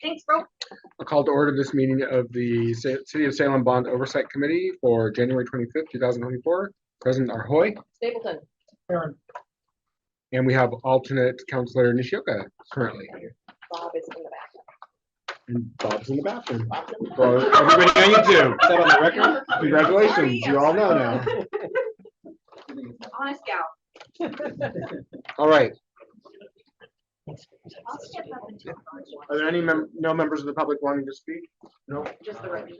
Thanks, bro. I'll call to order this meeting of the City of Salem Bond Oversight Committee for January 25th, 2024. President Arhoy. Stapleton. And we have alternate Councilor Nishioka currently. Bob is in the back. And Bob's in the bathroom. For everybody on YouTube. Is that on the record? Congratulations. You all know now. Honest gal. All right. Are there any no members of the public wanting to speak? No. Just the record.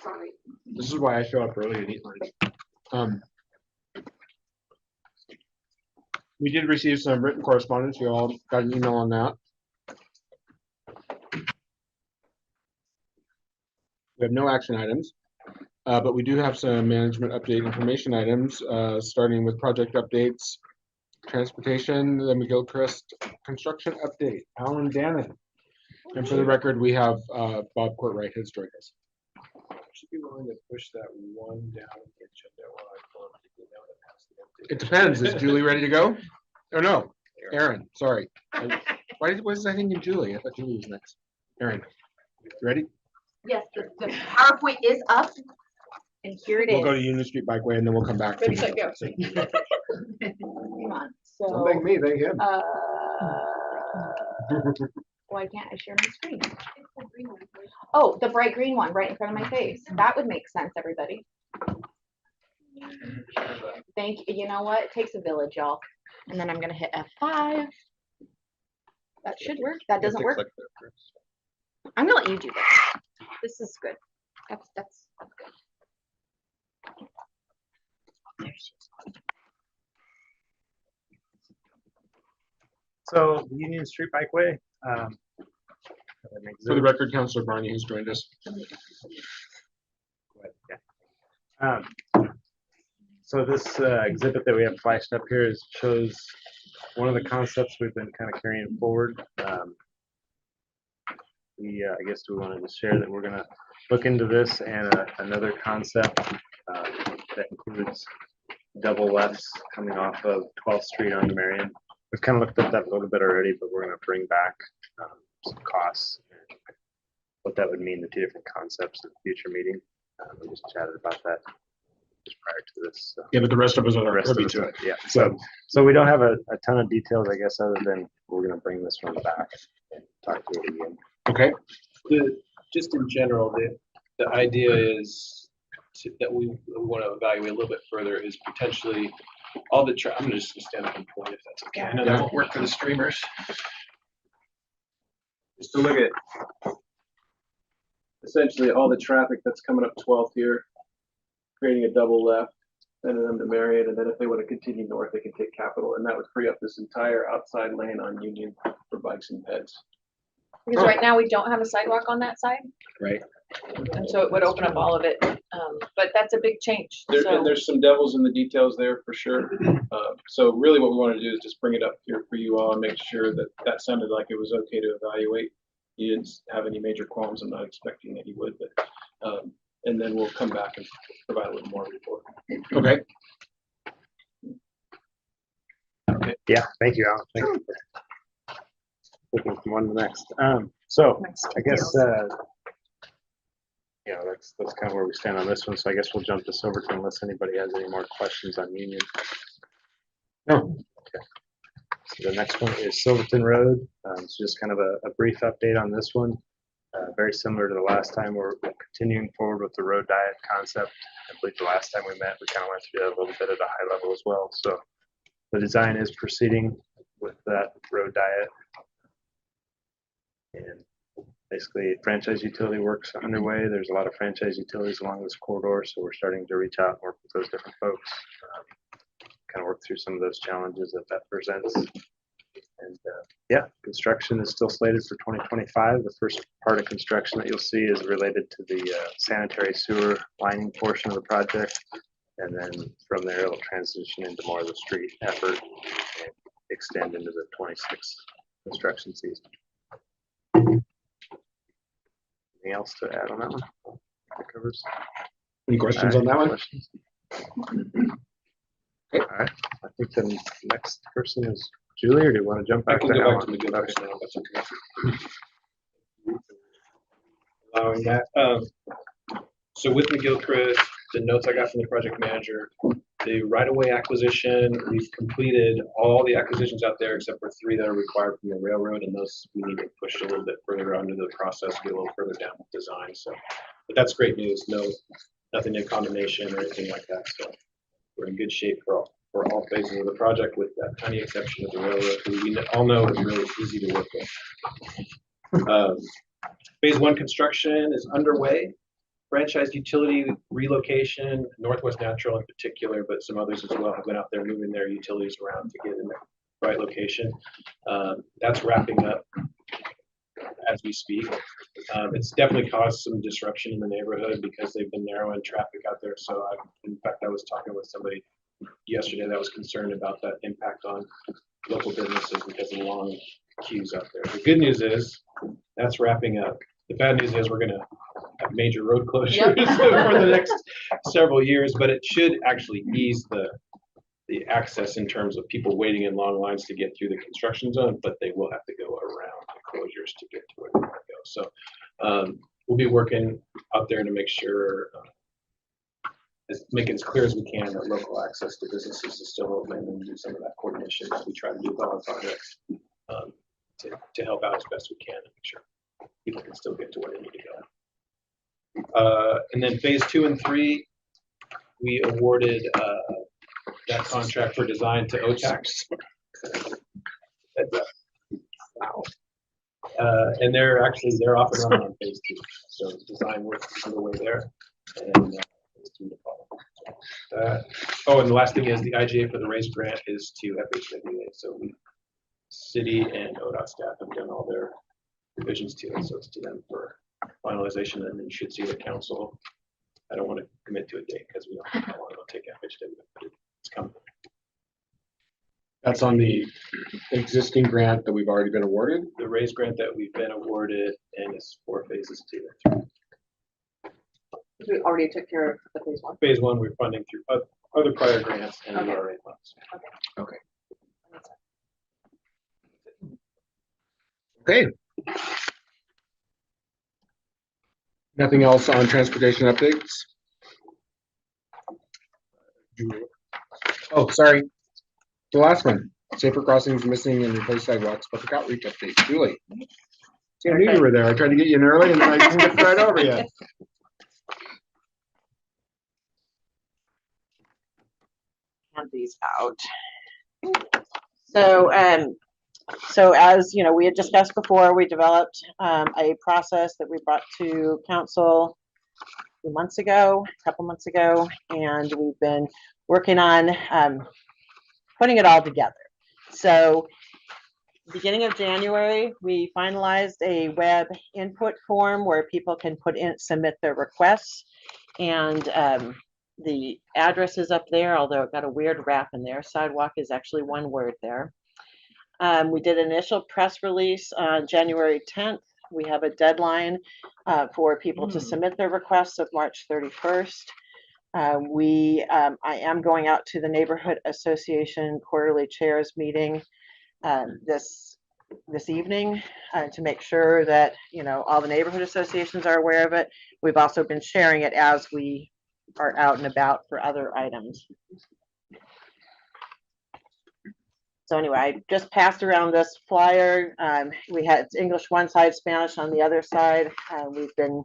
Sorry. This is why I show up early and eat lunch. We did receive some written correspondence. You all got an email on that. We have no action items, but we do have some management update information items, starting with project updates, transportation, the McGilchrist construction update, Alan Dannon. And for the record, we have Bob Courtwright has joined us. Should be willing to push that one down the agenda while I pull up the email that has the update. It depends. Is Julie ready to go? Oh no, Aaron. Sorry. Why was I thinking Julie? I thought Julie was next. Aaron, you ready? Yes, the PowerPoint is up, and here it is. We'll go to Union Street Bikeway and then we'll come back. Ready, set, go. Come on. Don't So, thank me, thank him. why can't I share my screen? Oh, the bright green one right in front of my face. That would make sense, everybody. Thank you. You know what? It takes a village, y'all. And then I'm gonna hit F5. That should work. That doesn't work. I'm gonna let you do this. This is good. That's good. So the Union Street Bikeway. For the record, Councilor Barney has joined us. So this exhibit that we have flashed up here shows one of the concepts we've been kind of carrying forward. I guess we wanted to share that we're going to look into this and another concept that includes double lefts coming off of 12th Street on Marion. We've kind of looked at that a little bit already, but we're going to bring back some costs and what that would mean, the two different concepts in the future meeting. We just chatted about that just prior to this. So. Yeah, but the rest of us are rest privy of to it. it. Yeah. So we don't have a ton of details, I guess, other than we're going to bring this one back and talk to it again. Okay. Just in general, the idea is that we want to evaluate a little bit further is potentially all the I'm just gonna stand up and point if that's okay. I know that won't work for the streamers. Just to look at essentially all the traffic that's coming up 12th here, creating a double left, sending them to Marion, and then if they want to continue north, they can take Capitol, and that would free up this entire outside lane on Union for bikes and peds. Because right now we don't have a sidewalk on that side. Right. And so it would open up all of it. But that's a big change. And there's some devils in the details there for sure. So really what we want to do is just bring it up here for you all and make sure that that sounded like it was okay to evaluate. You didn't have any major qualms. I'm not expecting that you would, but and then we'll come back and provide a little more report. Okay. Okay. Yeah, thank you, Alan. Thank you. Looking from one to the next. So I guess yeah, that's kind of where we stand on this one. So I guess we'll jump to Silverton unless anybody has any more questions on Union. No. Okay. So the next one is Silverton Road. So just kind of a brief update on this one. Very similar to the last time. We're continuing forward with the road diet concept. I believe the last time we met, we kind of went through that a little bit at a high level as well. So the design is proceeding with that road diet. And basically franchise utility works underway. There's a lot of franchise utilities along this corridor, so we're starting to reach out and work with those different folks, kind of work through some of those challenges that presents. And yeah, construction is still slated for 2025. The first part of construction that you'll see is related to the sanitary sewer lining portion of the project, and then from there it'll transition into more of the street effort and extend into the 26 construction season. Anything else to add on that one? That covers. Any questions on that one? Okay. All right. I think the next person is Julie, or do you want to jump I back can to go back Alan? to McGillicuddy now, that's okay. Allowing that. So with McGilchrist, the notes I got from the project manager, the right-of-way acquisition, we've completed all the acquisitions out there except for 3 that are required from the railroad, and those we need to push a little bit further under the process, get a little further down with design. So, but that's great news. Nothing in condemnation or anything like that. So we're in good shape for all phases of the project, with that tiny exception of the railroad, who we all know is really easy to work with. Phase 1 construction is underway. Franchise utility relocation, Northwest Natural in particular, but some others as well, have been out there moving their utilities around to get in the right location. That's wrapping up as we speak. It's definitely caused some disruption in the neighborhood because they've been narrowing traffic out there. So in fact, I was talking with somebody yesterday that was concerned about that impact on local businesses because of the long queues out there. The good news is that's wrapping up. The bad news is we're going to have major road closures for the next several years, but it should actually ease the access in terms of people waiting in long lines to get through the construction zone, but they will have to go around the closures to get to where they want to go. So we'll be working out there to make sure, make it as clear as we can that local access to businesses is still open, and do some of that coordination that we try to do with all our projects to help out as best we can and make sure people can still get to where they need to go. And then phase 2 and 3, we awarded that contract for design to OTAX. Wow. And they're off and running on phase 2. So design work is underway there, and phase 2 to follow. Oh, and the last thing is the IGA for the RAISE grant is to FHWA. So city and ODOT staff have done all their revisions to it, so it's to them for finalization, and then you should see the council. I don't want to commit to a date because we don't know how long it'll take FHW, but it's coming. That's on the existing grant that we've already been awarded. The RAISE grant that we've been awarded, and it's 4 phases to it. We already took care of the phase 1. Phase 1, we're funding through other prior grants and Okay. ERA funds. Okay. Nothing else on transportation updates? Oh, sorry. The last one, safer crossings, missing and replaced sidewalks, public outreach update. Julie. See, I knew you were there. I tried to get you in early and then I didn't get right over you. Hand these out. So as you know, we had discussed before, we developed a process that we brought to council a couple months ago, and we've been working on putting it all together. So beginning of January, we finalized a web input form where people can submit their requests, and the address is up there, although it got a weird wrap in there. Sidewalk is actually one word there. We did an initial press release on January 10th. We have a deadline for people to submit their requests of March 31st. I am going out to the Neighborhood Association Quarterly Chairs meeting this evening to make sure that all the neighborhood associations are aware of it. We've also been sharing it as we are out and about for other items. So anyway, I just passed around this flyer. We had English one side, Spanish on the other side. We've been,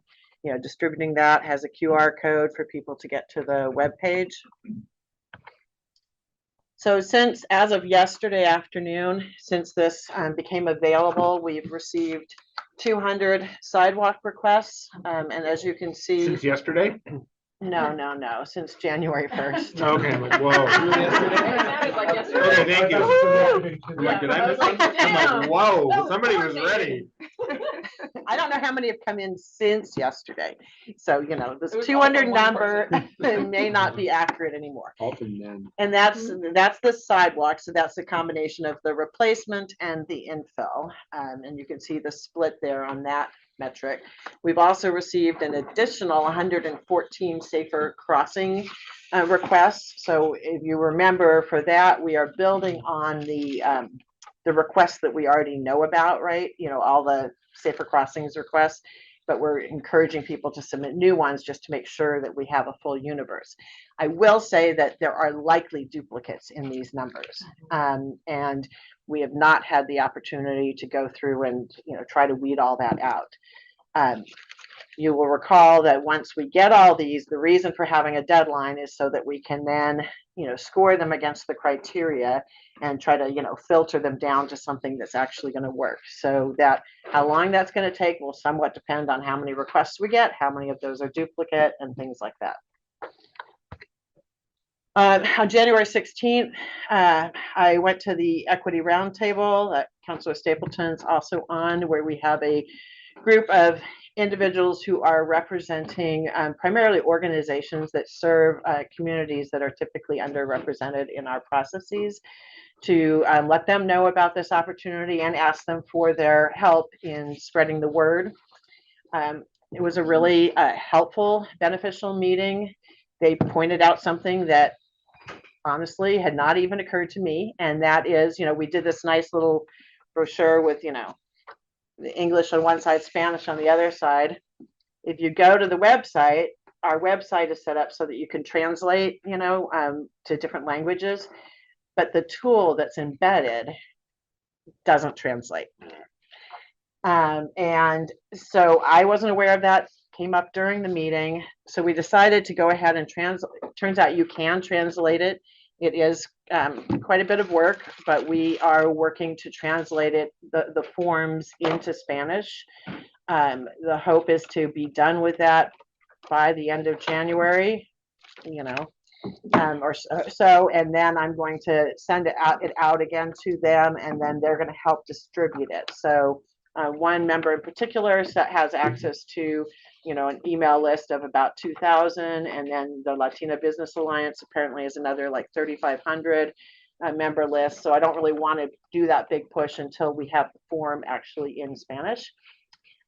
distributing that. Has a QR code for people to get to the web page. So as of yesterday afternoon, since this became available, we've received 200 sidewalk requests. And as you can see, Since yesterday? No, since January 1st. Okay, I'm like, whoa. That is like yesterday. Okay, thank you. I'm like, did I miss something? I'm Damn. like, whoa, That was somebody was coordinated. ready. I don't know how many have come in since yesterday. So, this It was 200 all one number may not be accurate anymore. All from then. And that's the sidewalk. So that's a combination of the replacement and the infill. And you can see the split there on that metric. We've also received an additional 114 safer crossing requests. So if you remember, for that, we are building on the the requests that we already know about, right? You know, all the safer crossings requests, but we're encouraging people to submit new ones just to make sure that we have a full universe. I will say that there are likely duplicates in these numbers. And we have not had the opportunity to go through and, you know, try to weed all that out. You will recall that once we get all these, the reason for having a deadline is so that we can then, you know, score them against the criteria and try to, you know, filter them down to something that's actually going to work. So that how long that's going to take will somewhat depend on how many requests we get, how many of those are duplicate, and things like that. On January 16th, I went to the Equity Roundtable that Councilor Stapleton's also on, where we have a group of individuals who are representing primarily organizations that serve communities that are typically underrepresented in our processes, to let them know about this opportunity and ask them for their help in spreading the word. It was a really helpful, beneficial meeting. They pointed out something that honestly had not even occurred to me, and that is, you know, we did this nice little brochure with, you know, the English on one side, Spanish on the other side. If you go to the website, our website is set up so that you can translate, you know, to different languages, but the tool that's embedded doesn't translate. And so I wasn't aware of that, came up during the meeting. So we decided to go ahead and translate. Turns out you can translate it. It is quite a bit of work, but we are working to translate it, the forms into Spanish. The hope is to be done with that by the end of January, you know, or so, and then I'm going to send it out again to them, and then they're going to help distribute it. So one member in particular has access to, you know, an email list of about 2,000, and then the Latina Business Alliance apparently is another like 3,500 member list. So I don't really want to do that big push until we have the form actually in Spanish.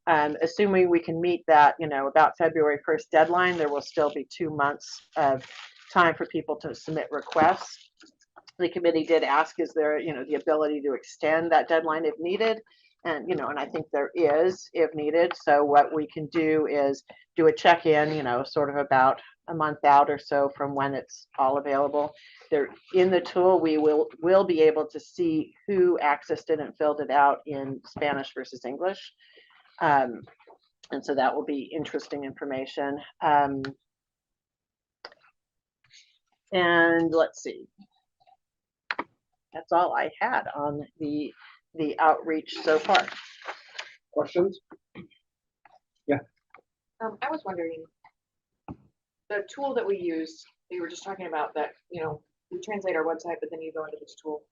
Assuming we can meet that, you know, about February 1st deadline, there will still be 2 months of time for people to submit requests. The committee did ask, is there, you know, the ability to extend that deadline if needed? And, you know, and I think there is if needed. So what we can do is do a check-in, you know, sort of about a month out or so from when it's all available. There in the tool, we will be able to see who accessed it and filled it out in Spanish versus English. And so that will be interesting information. And let's see. That's all I had on the outreach so far. Questions? I was wondering, the tool that we use, you were just talking about that, you know, we translate our website, but then you go into this tool.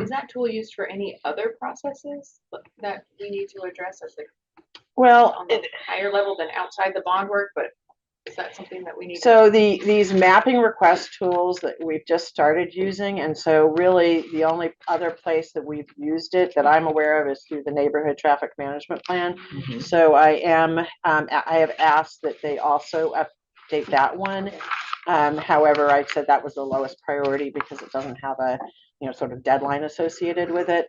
Is that tool used for any other processes that we need to address as the on the higher level than outside the bond work? But is that something that we need? So these mapping request tools that we've just started using, and so really the only other place that we've used it that I'm aware of is through the neighborhood traffic management plan. Mm-hmm. So I have asked that they also update that one. However, I said that was the lowest priority because it doesn't have a, you know, sort of deadline associated with it.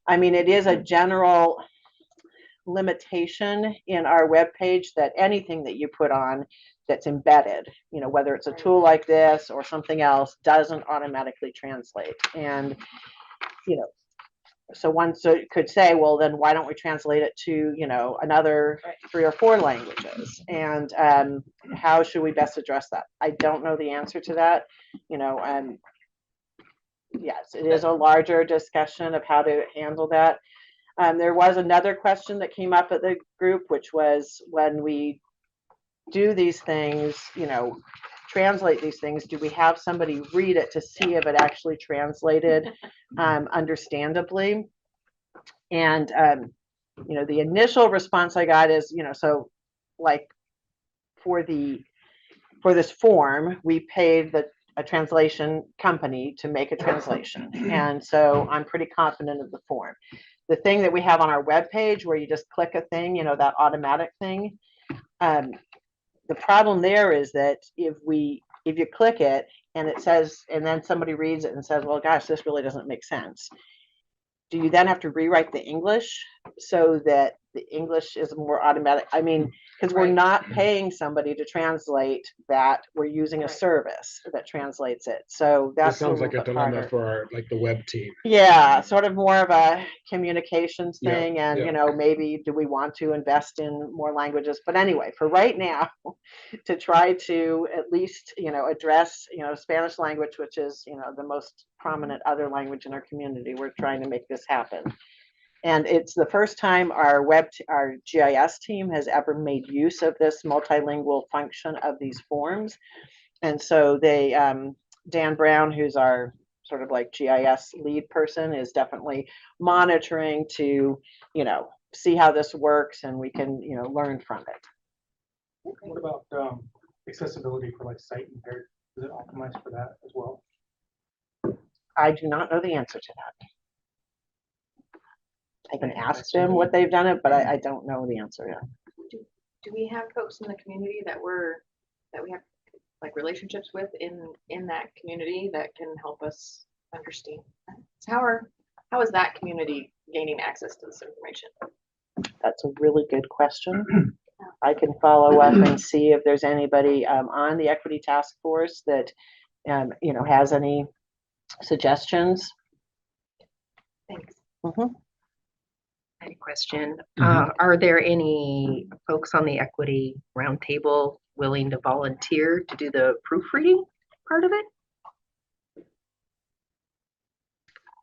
I mean, it is a general limitation in our webpage that anything that you put on that's embedded, you know, whether it's a tool like this or something else, doesn't automatically translate. And, you know, so one could say, well, then why don't we translate it to, you know, another 3 or 4 languages? And how should we best address that? I don't know the answer to that, you know. Yes, it is a larger discussion of how to handle that. There was another question that came up at the group, which was, when we do these things, you know, translate these things, do we have somebody read it to see if it actually translated understandably? And, you know, the initial response I got is, you know, so like for this form, we paid a translation company to make a translation. And so I'm pretty confident of the form. The thing that we have on our webpage where you just click a thing, you know, that automatic thing, the problem there is that if you click it and it says, and then somebody reads it and says, well, gosh, this really doesn't make sense. do you then have to rewrite the English so that the English is more automatic? I mean, because we're Right. not paying somebody to translate that, we're using a Right. service that translates it. So This that's a sounds little like a bit dilemma harder. for our, like the web team. Yeah, sort of more of a communications Yeah, thing, and yeah. maybe do we want to invest in more languages? But anyway, for right now, to try to at least, address, Spanish language, which is, the most prominent other language in our community, we're trying to make this happen. And it's the first time our our GIS team has ever made use of this multilingual function of these forms. And so they, Dan Brown, who's our sort of like GIS lead person, is definitely monitoring to, see how this works and we can, learn from it. What about accessibility for like sight impaired? Is it optimized for that as well? I do not know the answer to that. I can ask them what they've done it, but I don't know the answer yet. Do we have folks in the community that we have like relationships with in that community that can help us understand? So how is that community gaining access to this information? That's a really good question. I can follow up and see if there's anybody on the equity task force that has any suggestions. Thanks. Mhm. I had a question. Mhm. Are there any folks on the equity roundtable willing to volunteer to do the proofreading part of it?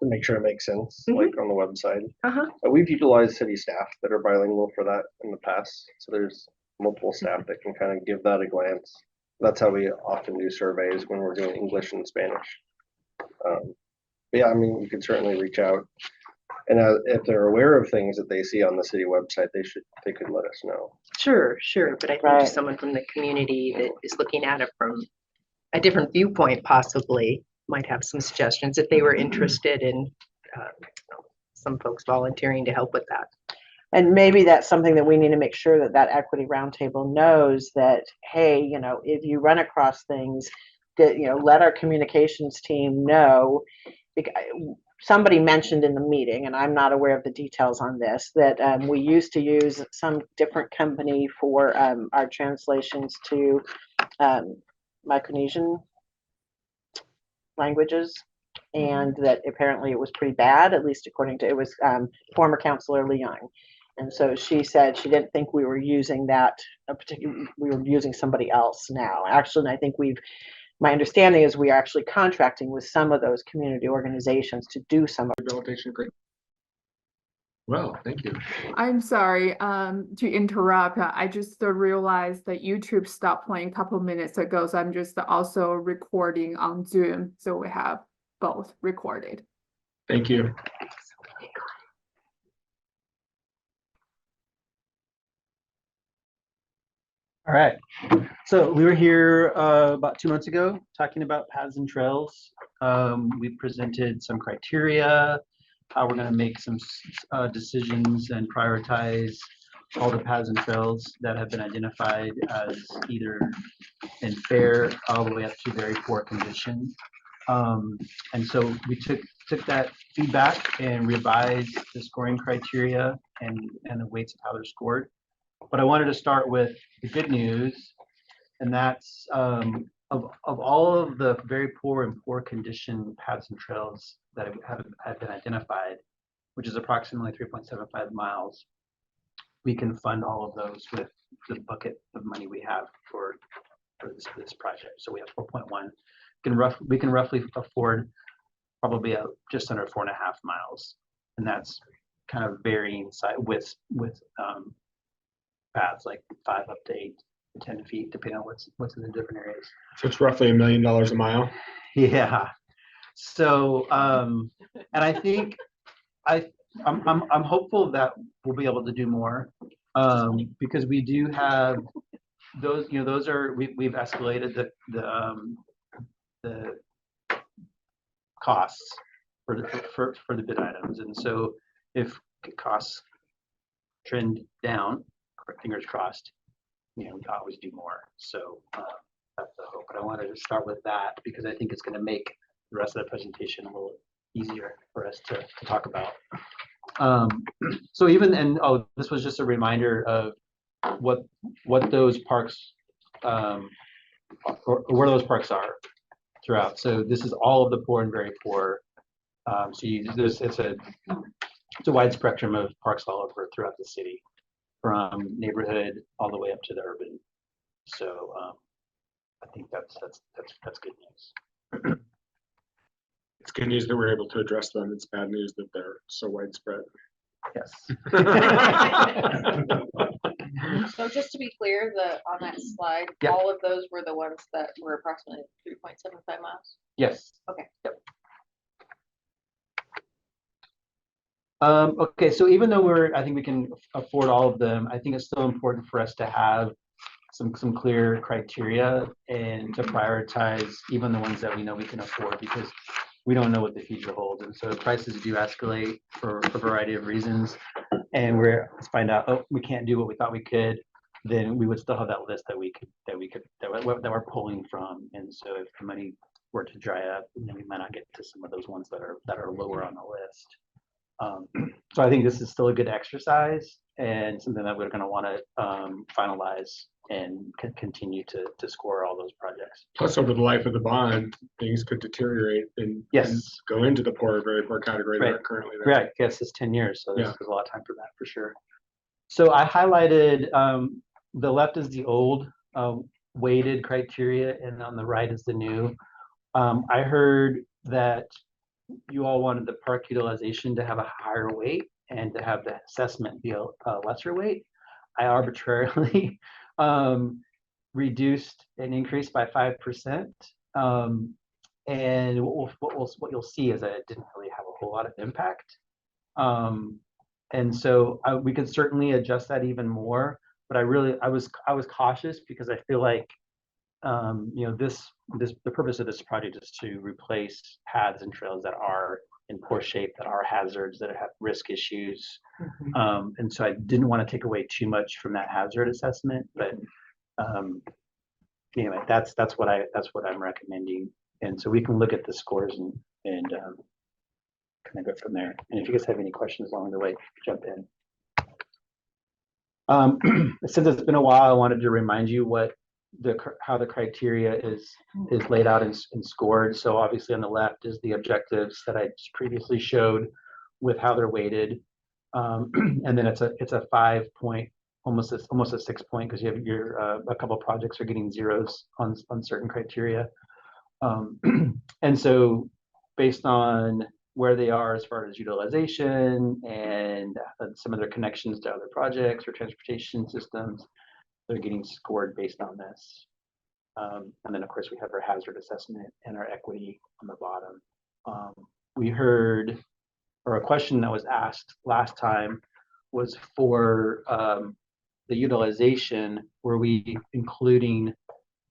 To make sure it makes sense, Mhm. like on the website. Uh-huh. We've utilized city staff that are bilingual for that in the past. So there's multiple staff that can kind of give that a glance. That's how we often do surveys when we're doing English and Spanish. But yeah, I mean, you could certainly reach out. And if they're aware of things that they see on the city website, they could let us know. Sure, but I think Right. just someone from the community that is looking at it from a different viewpoint possibly might have some suggestions if they were interested in some folks volunteering to help with that. And maybe that's something that we need to make sure that equity roundtable knows that, hey, if you run across things that, let our communications team know. Somebody mentioned in the meeting, and I'm not aware of the details on this, that we used to use some different company for our translations to Micronesian languages, and that apparently it was pretty bad, at least according to, it was former Councilor Leung. And so she said she didn't think we were using that we were using somebody else now. Actually, I think my understanding is we are actually contracting with some of those community organizations to do some of. Rehabilitation agreement. Well, thank you. I'm sorry to interrupt. I just realized that YouTube stopped playing a couple minutes ago, so I'm just also recording on Zoom, so we have both recorded. Thank you. All right. So we were here about 2 months ago talking about paths and trails. We presented some criteria, how we're going to make some decisions and prioritize all the paths and trails that have been identified as either in fair all the way up to very poor condition. And so we took that feedback and revised the scoring criteria and the weights of how they're scored. But I wanted to start with the good news, and that's of all of the very poor and poor condition paths and trails that have been identified, which is approximately 3.75 miles, we can fund all of those with the bucket of money we have for this project. So we have 4.1. We can roughly afford probably just under 4.5 miles, and that's kind of varying with paths like 5 up to 8 to 10 feet, depending on what's in the different areas. So it's roughly $1 million a mile. Yeah. So and I think I'm hopeful that we'll be able to do more because we do have those. Those are we've escalated the costs for the bid items, and so if costs trend down, fingers crossed, we can always do more. So that's the hope. But I wanted to start with that because I think it's going to make the rest of the presentation a little easier for us to talk about. So even, and oh, this was just a reminder of what those parks, or where those parks are throughout. So this is all of the poor and very poor. So it's a wide spectrum of parks all over throughout the city, from neighborhood all the way up to the urban. So I think that's good news. It's good news that we're able to address them. It's bad news that they're so widespread. Yes. So just to be clear, on that slide, Yeah. all of those were the ones that were approximately 3.75 miles. Yes. Okay. Yep. Okay, so even though I think we can afford all of them, I think it's still important for us to have some clear criteria and to prioritize even the ones that we know we can afford, because we don't know what the future holds. And so prices do escalate for a variety of reasons. And let's find out, oh, we can't do what we thought we could, then we would still have that list that we're pulling from. And so if the money were to dry up, then we might not get to some of those ones that are lower on the list. So I think this is still a good exercise and something that we're going to want to finalize and continue to score all those projects. Plus, over the life of the bond, things could deteriorate and go into the poor, very poor category that are currently there. Right, yes, it's 10 years, so there's a lot of time for that for sure. So I highlighted, the left is the old weighted criteria, and on the right is the new. I heard that you all wanted the park utilization to have a higher weight and to have the assessment be a lesser weight. I arbitrarily reduced and increased by 5%. And what you'll see is that it didn't really have a whole lot of impact. And so we could certainly adjust that even more, but I was cautious because I feel like the purpose of this project is to replace paths and trails that are in poor shape, that are hazards, that have risk issues. And so I didn't want to take away too much from that hazard assessment, but anyway, that's what I'm recommending. And so we can look at the scores and kind of go from there. And if you guys have any questions along the way, jump in. Since it's been a while, I wanted to remind you how the criteria is laid out and scored. So obviously on the left is the objectives that I just previously showed with how they're weighted. And then it's a 5-point, almost a 6-point, because you have a couple of projects are getting zeros on certain criteria. And so based on where they are as far as utilization and some of their connections to other projects or transportation systems, they're getting scored based on this. And then of course we have our hazard assessment and our equity on the bottom. We heard, or a question that was asked last time was for the utilization, were we including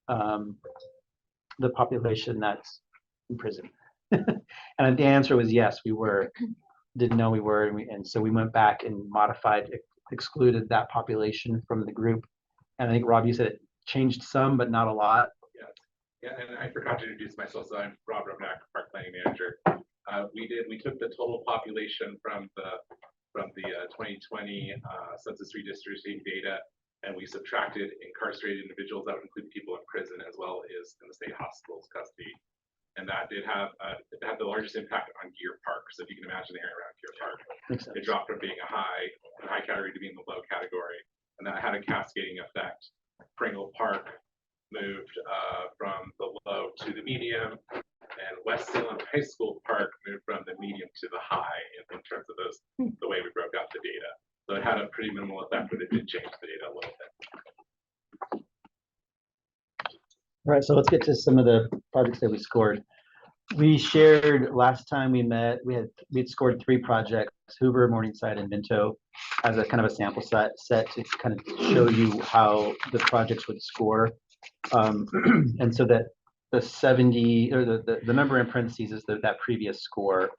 the population that's in prison? And the answer was yes, we were. Didn't know we were, and so we went back and modified, excluded that population from the group. And I think Rob, you said it changed some, but not a lot. Yeah, and I forgot to introduce myself. So I'm Rob Robnack, Park Planning Manager. We took the total population from the 2020 census redistricting data, and we subtracted incarcerated individuals. That would include people in prison as well as in the state hospitals custody. And that did have it had the largest impact on Gear Park. So if you can imagine the area around Gear Park, it dropped from being a high category to being the low category, and that had a cascading effect. Pringle Park moved from the low to the medium, and West Salem High School Park moved from the medium to the high in terms of the way we broke out the data. So it had a pretty minimal effect, but it did change the data a little bit. All right, so let's get to some of the projects that we scored. We shared last time we met, we had scored 3 projects, Hoover, Morningside, and Minto, as a kind of a sample set to kind of show you how the projects would score. And so that the 70, or the number in parentheses is that previous score.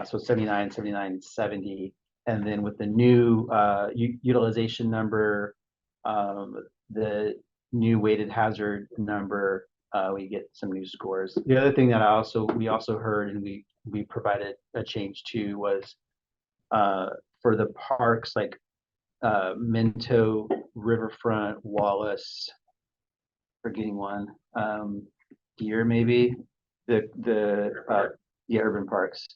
So 79, 79, 70. And then with the new utilization number, the new weighted hazard number, we get some new scores. The other thing that we also heard, and we we provided a change to was for the parks like Minto, Riverfront, Wallace, forgetting one, Deer maybe, yeah, urban parks.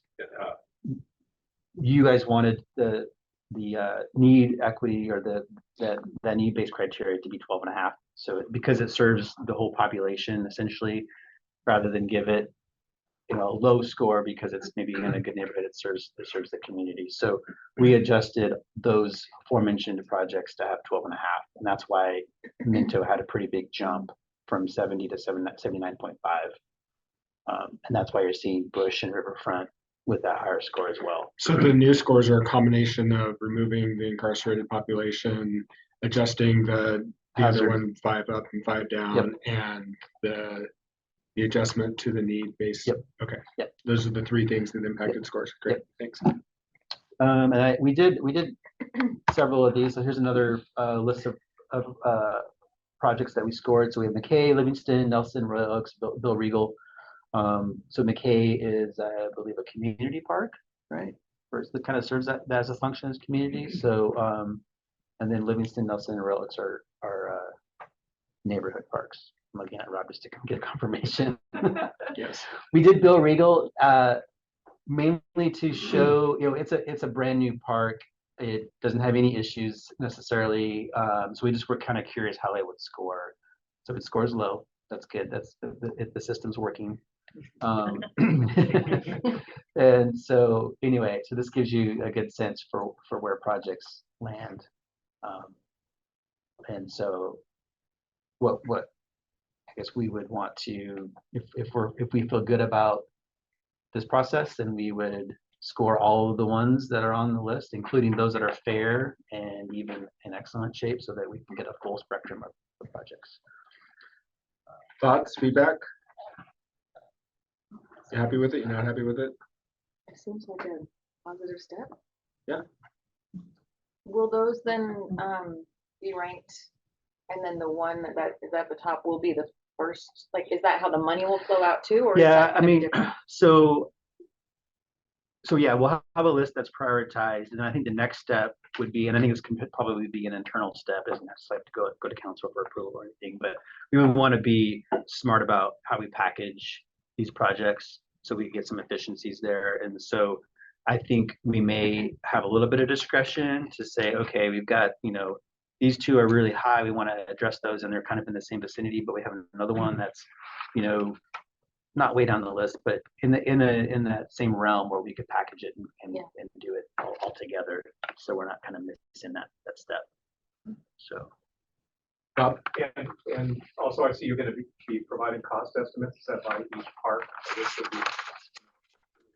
You guys wanted the need equity or that need-based criteria to be 12.5. So because it serves the whole population essentially, rather than give it, you know, a low score because it's maybe in a good neighborhood, it serves the community. So we adjusted those aforementioned projects to have 12.5, and that's why Minto had a pretty big jump from 70 to 79.5. And that's why you're seeing Bush and Riverfront with that higher score as well. So the new scores are a combination of removing the incarcerated population, adjusting the other Hazard. one 5 up and 5 down, and the adjustment to the need base. Yep. Okay. Yep. Those are the 3 things that impacted scores. Great. Thanks. And we did several of these. So here's another list of projects that we scored. So we have McKay, Livingston, Nelson, Royal Oaks, Bill Regal. So McKay is, I believe, a community park, right? Or it kind of serves that as a function as community. So, and then Livingston, Nelson, and Royal Oaks are neighborhood parks. I'm looking at Rob just to get confirmation. Yes. We did Bill Regal mainly to show, you know, it's a brand new park. It doesn't have any issues necessarily. So we just were kind of curious how it would score. So if it scores low, that's good. That's the system's working. And so anyway, so this gives you a good sense for where projects land. And so what I guess we would want to, if we feel good about this process, then we would score all of the ones that are on the list, including those that are fair and even in excellent shape, so that we can get a full spectrum of projects. Thoughts, feedback? You happy with it? You're not happy with it? It seems like a positive step. Yeah. Will those then be ranked, and then the one that is at the top will be the first? Like, is that how the money will flow out too, or is Yeah, that I gonna be mean, different? so yeah, we'll have a list that's prioritized, and I think the next step would be, and I think this can probably be an internal step, doesn't necessarily have to go to council for approval or anything, but we would want to be smart about how we package these projects so we can get some efficiencies there. And so I think we may have a little bit of discretion to say, okay, we've got, you know, these 2 are really high, we want to address those, and they're kind of in the same vicinity, but we have another one that's, you know, not way down the list, but in that same realm where we could package it and do it all together, so we're not kind of missing that step. So. And also, I see you're going to be providing cost estimates set by each park. So this would be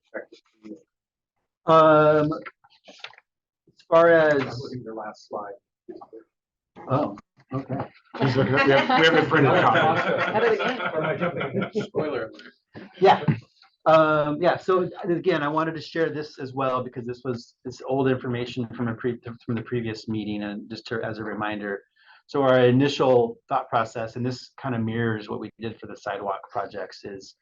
expected As far as I'm looking at your last slide. oh, okay. He's looking at, we have a printed copy. Out of the game. Or am I jumping? Spoiler alert. Yeah. Yeah. So again, I wanted to share this as well because this old information from the previous meeting, and just as a reminder. So our initial thought process, and this kind of mirrors what we did for the sidewalk projects, is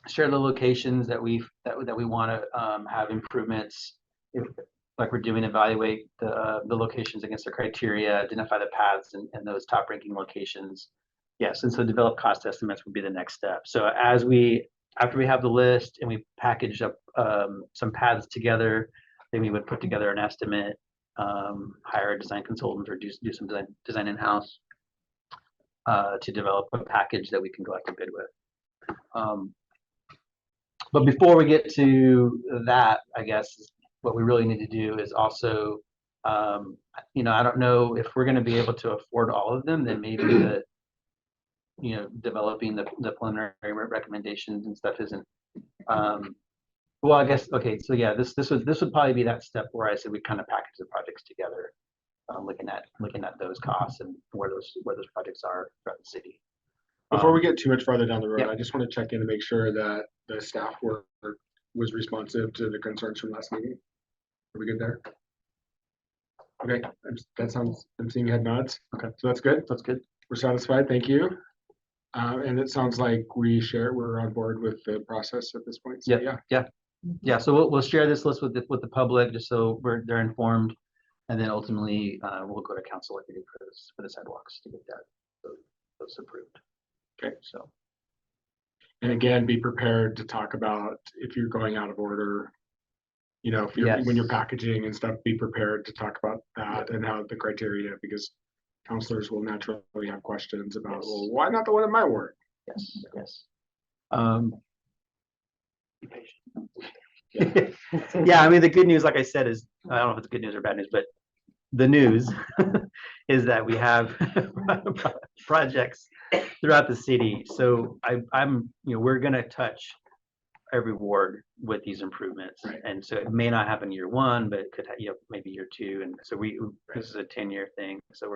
share the locations that we want to have improvements. Like we're doing, evaluate the locations against the criteria, identify the paths and those top ranking locations. Yes, and so develop cost estimates would be the next step. So after we have the list and we package up some paths together, then we would put together an estimate, hire a design consultant or do some design in-house to develop a package that we can go out to bid with. But before we get to that, I guess what we really need to do is also, you know, I don't know if we're going to be able to afford all of them, then maybe developing the preliminary recommendations and stuff isn't. Well, I guess, okay, so yeah, this would probably be that step where I said we kind of package the projects together, looking at those costs and where those projects are throughout the city. Before we get too much farther down the road, Yep. I just want to check in to make sure that the staff was responsive to the concerns from last meeting. Are we good there? Okay, I'm seeing head nods. Okay, so that's good. That's good. We're satisfied. Thank you. And it sounds like we're on board with the process at this point. So, yeah. Yeah, so we'll share this list with the public, just so they're informed. And then ultimately, we'll go to council like we did for the sidewalks to get those approved. Okay. So, And again, be prepared to talk about if you're going out of order. You know, if you're when you're Yes. packaging and stuff, be prepared to talk about that and how the criteria, because counselors will naturally have questions about, Yes. well, why not the one in my ward? yes. Be patient. Yeah, I mean, the good news, like I said, is, I don't know if it's good news or bad news, but the news is that we have projects throughout the city. So I'm, we're gonna touch every ward with these improvements. Right. And so it may not happen year one, but it could, maybe year two. And so this is a 10-year thing. So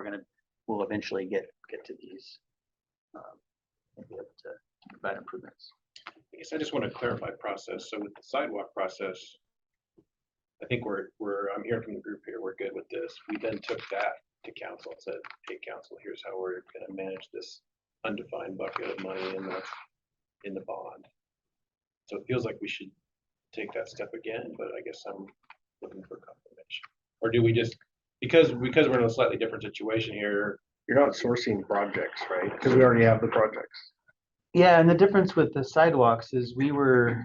we'll eventually get to these, and be able to provide improvements. I guess I just want to clarify process. So with the sidewalk process, I think I'm hearing from the group here, we're good with this. We then took that to council and said, hey, council, here's how we're going to manage this undefined bucket of money in the bond. So it feels like we should take that step again, but I guess I'm looking for confirmation. Or do we just, because we're in a slightly different situation here. You're not sourcing projects, right? Because we already have the projects. Yeah, and the difference with the sidewalks is we were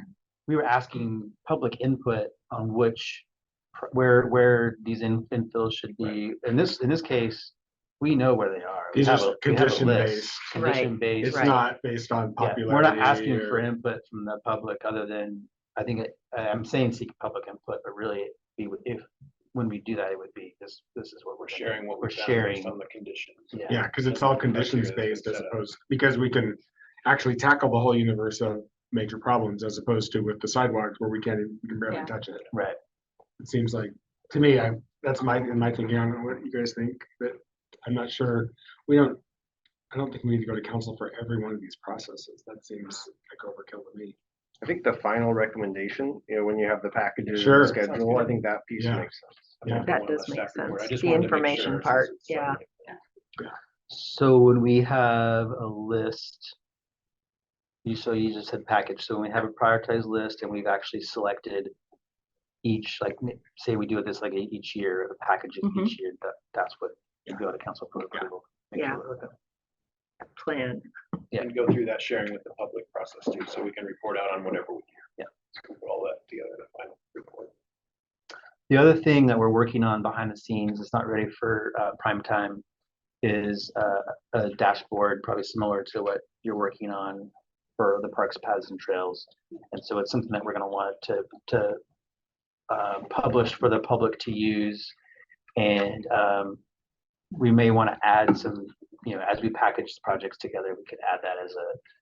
asking public input on where these infills should be. In this case, we know where they are. These We have are we have a condition list, based. Condition based. It's Right. not based on Yeah, popularity. we're not asking for or- input from the public other than, I think I'm saying seek public input, but really when we do that, it would be this is what We're sharing what we're we've done sharing. based on the conditions. Yeah, because it's all conditions based as opposed, because we can actually tackle the whole universe of major problems as opposed to with the sidewalks where we can barely Yeah. touch it. Right. It seems like, to me, that's my thinking on what you guys think, but I'm not sure. I don't think we need to go to council for every one of these processes. That seems like overkill to me. I think the final recommendation, when you have the packages and Sure. the schedule, I think that piece Yeah. makes sense. Yeah. That does make sense. The wanted to make information sure part, since it's yeah. something- So when we have a list, you just said package. So when we have a prioritized list and we've actually selected each, like say we do this like each year, a package Mhm. each year, that's what you go to council for approval. Make Yeah. sure we're okay. Plan. Yeah. And go through that sharing with the public process too, so we can report out on whatever we hear. Yeah. So we put all that together in a final report. The other thing that we're working on behind the scenes, it's not ready for prime time, is a dashboard, probably similar to what you're working on for the parks, paths, and trails. And so it's something that we're going to want to publish for the public to use. And we may want to add some, as we package projects together, we could add that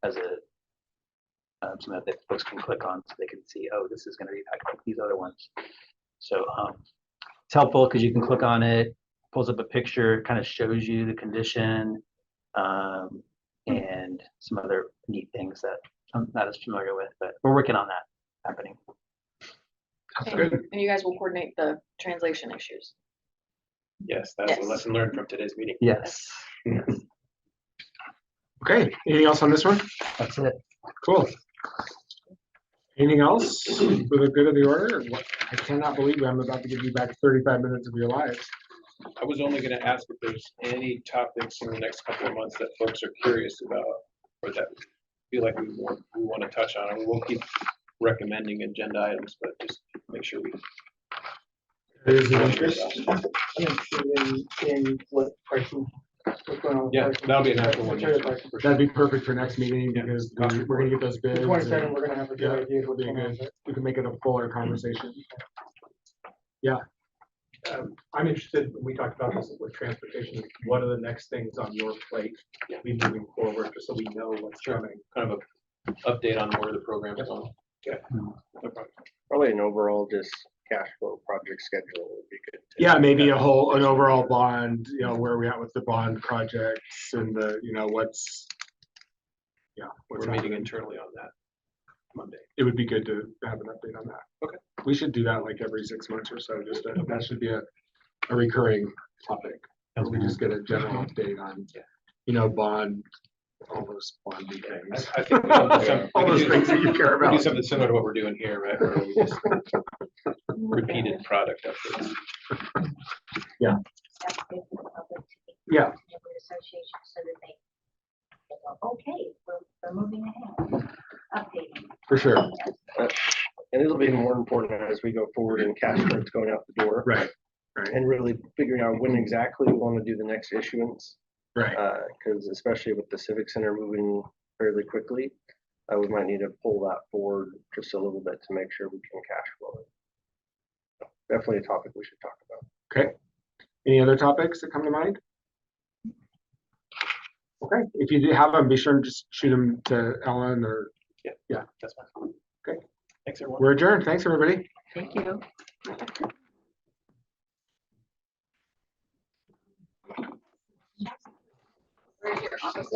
as a something that folks can click on so they can see, oh, this is going to be packaged like these other ones. So it's helpful because you can click on it, pulls up a picture, kind of shows you the condition, and some other neat things that I'm not as familiar with, but we're working on that happening. That's Okay. good. And you guys will coordinate the translation issues. Yes, that's a Yes. lesson learned from today's meeting. Yes, Okay, anything else on this one? that's it. Cool. Anything else for the good of the order? I cannot believe I'm about to give you back 35 minutes of your lives. I was only gonna ask if there's any topics in the next couple of months that folks are curious about, or that feel like we want to touch on, and we'll keep recommending agenda items, but just make sure we. There's an interest. I'm interested in what pricing, what's going on. with Yeah, pricing. that'll be an actual one. Material next pricing. month, for sure. That'd be perfect for next meeting Yeah. because we're gonna get those bids. The and- 27, we're gonna have a Yeah, good idea of would what's be going on. good. with it. We can make it a fuller conversation. I'm interested, we talked about this with transportation, what are the next things on your plate be moving forward, just so we know what's coming? Kind of a update on where the program is on. Yeah. No problem. Probably an overall just cash flow project schedule would be good. to- Yeah, maybe an overall bond, where we at with the bond projects and what's We're meeting internally on that Monday. It would be good to have an update on that. Okay. We should do that like every 6 months or so, that should be a recurring topic. We just get a general update on, bond All those quantity things. I think we can do some- All those we can things that you care we do about. something similar to what we're doing here, right? Where we just repeated product updates. Yeah. Yeah. Association so that they go, okay, we're moving ahead, updating. For sure. And it'll be more important as we go forward and cash cards going out the door. Right. Right. And really figuring out when exactly we want to do the next issuance. Right. Because especially with the Civic Center moving fairly quickly, we might need to pull that forward just a little bit to make sure we can cash flow it. Definitely a topic we should talk about. Okay. Any other topics that come to mind? Okay. If you do have them, be sure to just shoot them to Ellen or. Yeah. That's fine. Okay. Thanks, everyone. We're adjourned. Thanks, everybody. Thank you. Where's your office?